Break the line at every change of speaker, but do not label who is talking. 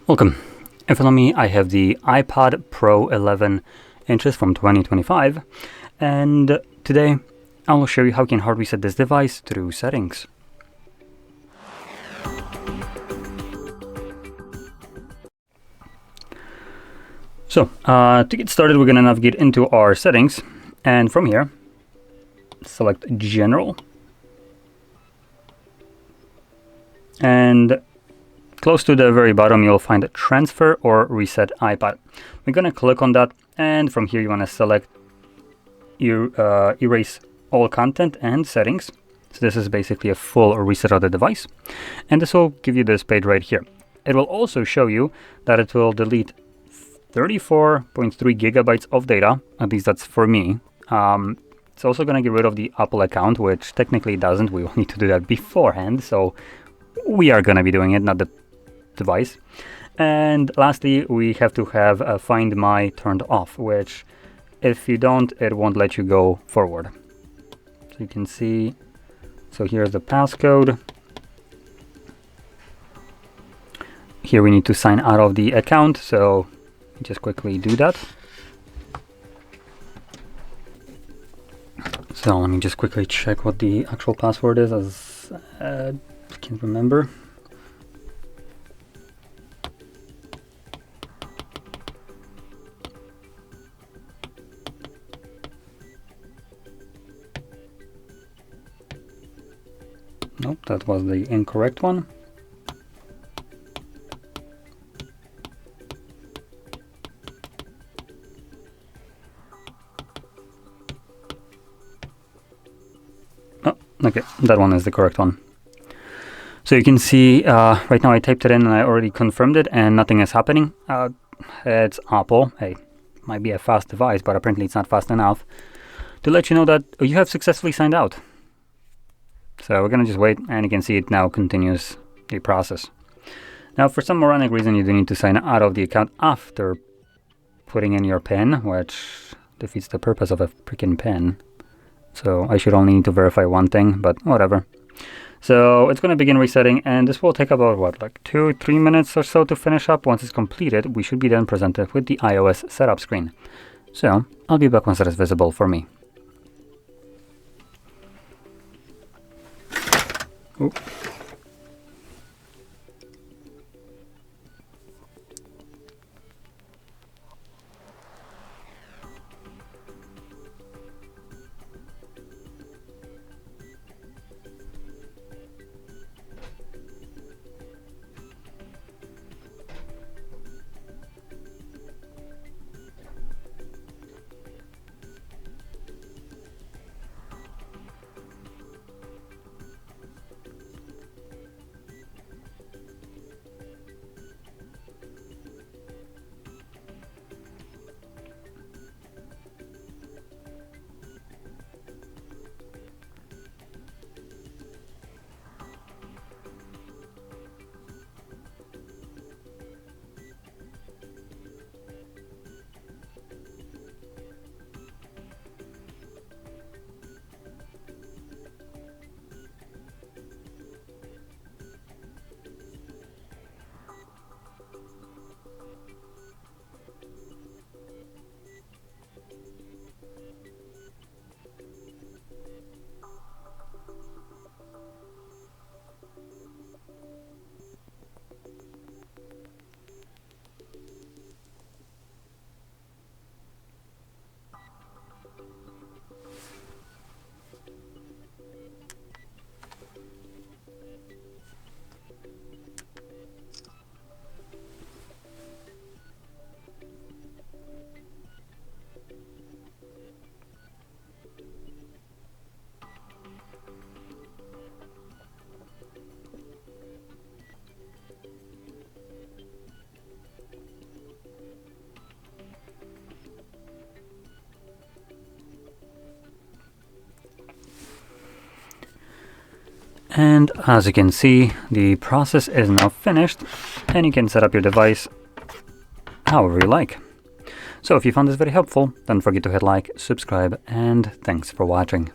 Welcome. In front of me I have the iPad Pro 11 inches from 2025, and today I will show you how you can hard reset this device through settings. So to get started, we're going to navigate into our settings, and from here select General, and close to the very bottom you'll find Transfer or Reset iPad. We're going to click on that, and from here you want to select Erase all content and settings. So this is basically a full reset of the device, and this will give you this page right here. It will also show you that it will delete 34.3 gigabytes of data, at least that's for me. It's also going to get rid of the Apple account, which technically doesn't. We will need to do that beforehand, so we are going to be doing it, not the device. And lastly, we have to have Find My turned off, which if you don't, it won't let you go forward. So you can see, so here's the passcode. Here we need to sign out of the account, so just quickly do that. So let me just quickly check what the actual password is, as I can't remember. Nope, that was the incorrect one. Oh, okay, that one is the correct one. So you can see right now I typed it in and I already confirmed it and nothing is happening. It's Apple. Hey, might be a fast device, but apparently it's not fast enough to let you know that you have successfully signed out. So we're gonna just wait, and you can see it now continues the process. Now, for some moronic reason, you do need to sign out of the account after putting in your PIN, which defeats the purpose of a freaking PIN. So I should only need to verify one thing, but whatever. So it's gonna begin resetting, and this will take about what, like 2-3 minutes or so to finish up. Once it's completed, we should be then presented with the iOS setup screen. So I'll be back once that is visible for me. Ooh. And as you can see, the process is now finished, and you can set up your device however you like. So if you found this very helpful, don't forget to hit like, subscribe, and thanks for watching.